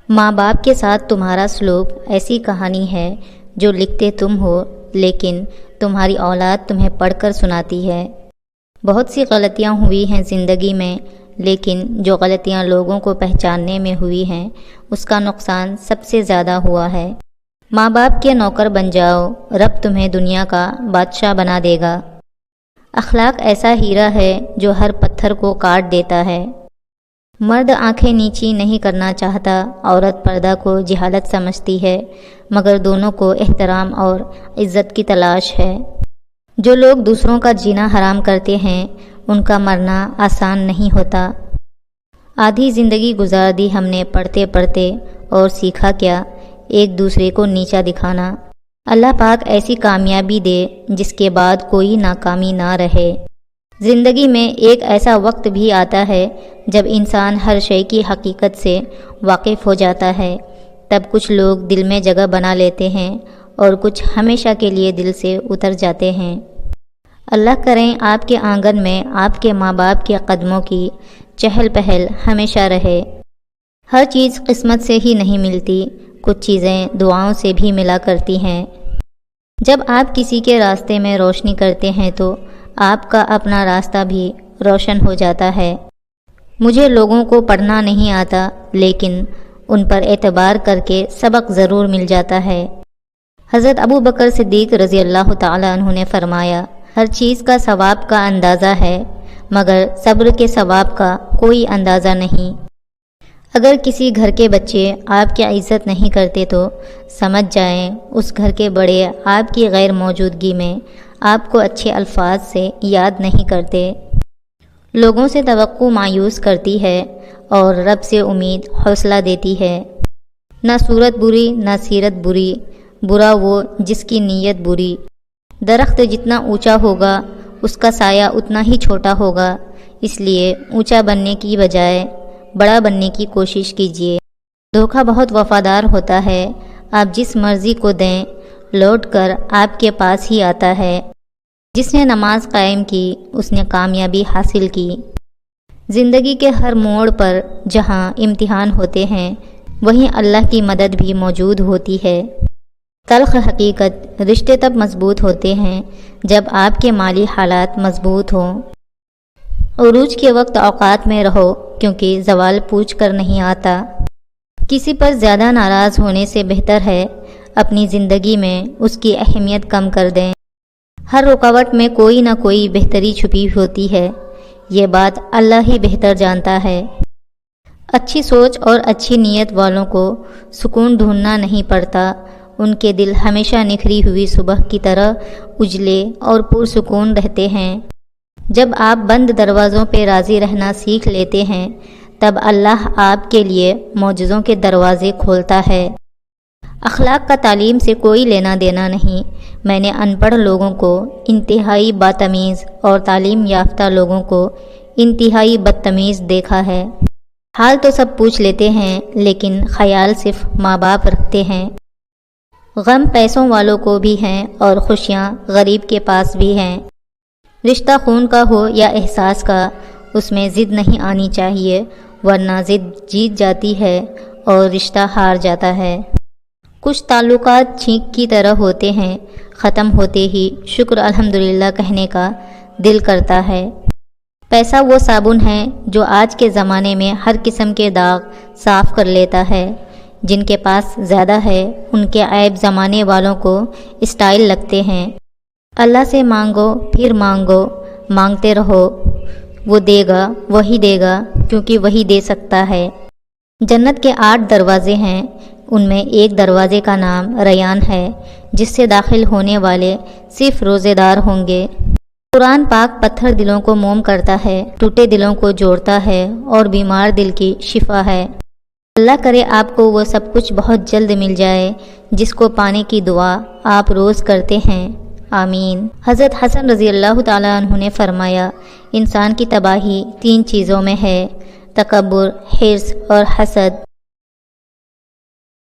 ماں باپ کے ساتھ تمہارا سلوک ایسی کہانی ہے جو لکھتے تم ہو لیکن تمہاری اولاد تمہیں پڑھ کر سناتی ہے۔ بہت سی غلطیاں ہوئی ہیں زندگی میں، لیکن جو غلطیاں لوگوں کو پہچاننے میں ہوئی ہیں اس کا نقصان سب سے زیادہ ہوا ہے۔ ماں باپ کے نوکر بن جاؤ، رب تمہیں دنیا کا بادشاہ بنا دے گا۔ اخلاق ایسا ہیرا ہے جو ہر پتھر کو کاٹ دیتا ہے۔ مرد آنکھیں نیچی نہیں کرنا چاہتا، عورت پردہ کو جہالت سمجھتی ہے، مگر دونوں کو احترام اور عزت کی تلاش ہے۔ جو لوگ دوسروں کا جینا حرام کرتے ہیں ان کا مرنا آسان نہیں ہوتا۔ آدھی زندگی گزار دی ہم نے پڑھتے پڑھتے، اور سیکھا کیا؟ ایک دوسرے کو نیچا دکھانا۔ اللہ پاک ایسی کامیابی دے جس کے بعد کوئی ناکامی نہ رہے۔ زندگی میں ایک ایسا وقت بھی آتا ہے جب انسان ہر شے کی حقیقت سے واقف ہو جاتا ہے۔ تب کچھ لوگ دل میں جگہ بنا لیتے ہیں اور کچھ ہمیشہ کے لیے دل سے اتر جاتے ہیں۔ اللہ کریں آپ کے آنگن میں آپ کے ماں باپ کے قدموں کی چہل پہل ہمیشہ رہے۔ ہر چیز قسمت سے ہی نہیں ملتی، کچھ چیزیں دعاؤں سے بھی ملا کرتی ہیں۔ جب آپ کسی کے راستے میں روشنی کرتے ہیں تو آپ کا اپنا راستہ بھی روشن ہو جاتا ہے۔ مجھے لوگوں کو پڑھنا نہیں آتا، لیکن ان پر اعتبار کر کے سبق ضرور مل جاتا ہے۔ حضرت ابو بکر صدیق رضی اللہ تعالی عنہ نے فرمایا، ہر چیز کا ثواب کا اندازہ ہے، مگر صبر کے ثواب کا کوئی اندازہ نہیں۔ اگر کسی گھر کے بچے آپ کی عزت نہیں کرتے تو سمجھ جائیں اس گھر کے بڑے آپ کی غیر موجودگی میں آپ کو اچھے الفاظ سے یاد نہیں کرتے۔ لوگوں سے توقع مایوس کرتی ہے اور رب سے امید حوصلہ دیتی ہے۔ نہ صورت بری نہ سیرت بری، برا وہ جس کی نیت بری۔ درخت جتنا اونچا ہوگا اس کا سایہ اتنا ہی چھوٹا ہوگا، اس لیے اونچا بننے کی بجائے بڑا بننے کی کوشش کیجیے۔ دھوکہ بہت وفادار ہوتا ہے، آپ جس مرضی کو دیں لوٹ کر آپ کے پاس ہی آتا ہے۔ جس نے نماز قائم کی اس نے کامیابی حاصل کی۔ زندگی کے ہر موڑ پر جہاں امتحان ہوتے ہیں وہیں اللہ کی مدد بھی موجود ہوتی ہے۔ تلخ حقیقت، رشتے تب مضبوط ہوتے ہیں جب آپ کے مالی حالات مضبوط ہوں۔ عروج کے وقت اوقات میں رہو کیونکہ زوال پوچھ کر نہیں آتا۔ کسی پر زیادہ ناراض ہونے سے بہتر ہے اپنی زندگی میں اس کی اہمیت کم کر دیں۔ ہر رکاوٹ میں کوئی نہ کوئی بہتری چھپی ہوتی ہے، یہ بات اللہ ہی بہتر جانتا ہے۔ اچھی سوچ اور اچھی نیت والوں کو سکون ڈھونڈنا نہیں پڑتا، ان کے دل ہمیشہ نکھری ہوئی صبح کی طرح اجلے اور پرسکون رہتے ہیں۔ جب آپ بند دروازوں پہ راضی رہنا سیکھ لیتے ہیں تب اللہ آپ کے لیے معجزوں کے دروازے کھولتا ہے۔ اخلاق کا تعلیم سے کوئی لینا دینا نہیں۔ میں نے ان پڑھ لوگوں کو انتہائی باتمیز اور تعلیم یافتہ لوگوں کو انتہائی بدتمیز دیکھا ہے۔ حال تو سب پوچھ لیتے ہیں لیکن خیال صرف ماں باپ رکھتے ہیں۔ غم پیسوں والوں کو بھی ہیں اور خوشیاں غریب کے پاس بھی ہیں۔ رشتہ خون کا ہو یا احساس کا، اس میں ضد نہیں آنی چاہیے، ورنہ ضد جیت جاتی ہے اور رشتہ ہار جاتا ہے۔ کچھ تعلقات چھینک کی طرح ہوتے ہیں، ختم ہوتے ہی شکر الحمدللہ کہنے کا دل کرتا ہے۔ پیسہ وہ صابن ہے جو آج کے زمانے میں ہر قسم کے داغ صاف کر لیتا ہے۔ جن کے پاس زیادہ ہے ان کے عیب زمانے والوں کو اسٹائل لگتے ہیں۔ اللہ سے مانگو پھر مانگو، مانگتے رہو، وہ دے گا، وہی دے گا کیونکہ وہی دے سکتا ہے۔ جنت کے 8 دروازے ہیں، ان میں ایک دروازے کا نام ریان ہے، جس سے داخل ہونے والے صرف روزے دار ہوں گے۔ قرآن پاک پتھر دلوں کو موم کرتا ہے، ٹوٹے دلوں کو جوڑتا ہے اور بیمار دل کی شفا ہے۔ اللہ کرے آپ کو وہ سب کچھ بہت جلد مل جائے جس کو پانے کی دعا آپ روز کرتے ہیں، آمین۔ حضرت حسن رضی اللہ تعالیٰ عنہ نے فرمایا، انسان کی تباہی 3 چیزوں میں ہے: تکبر، حرص اور حسد۔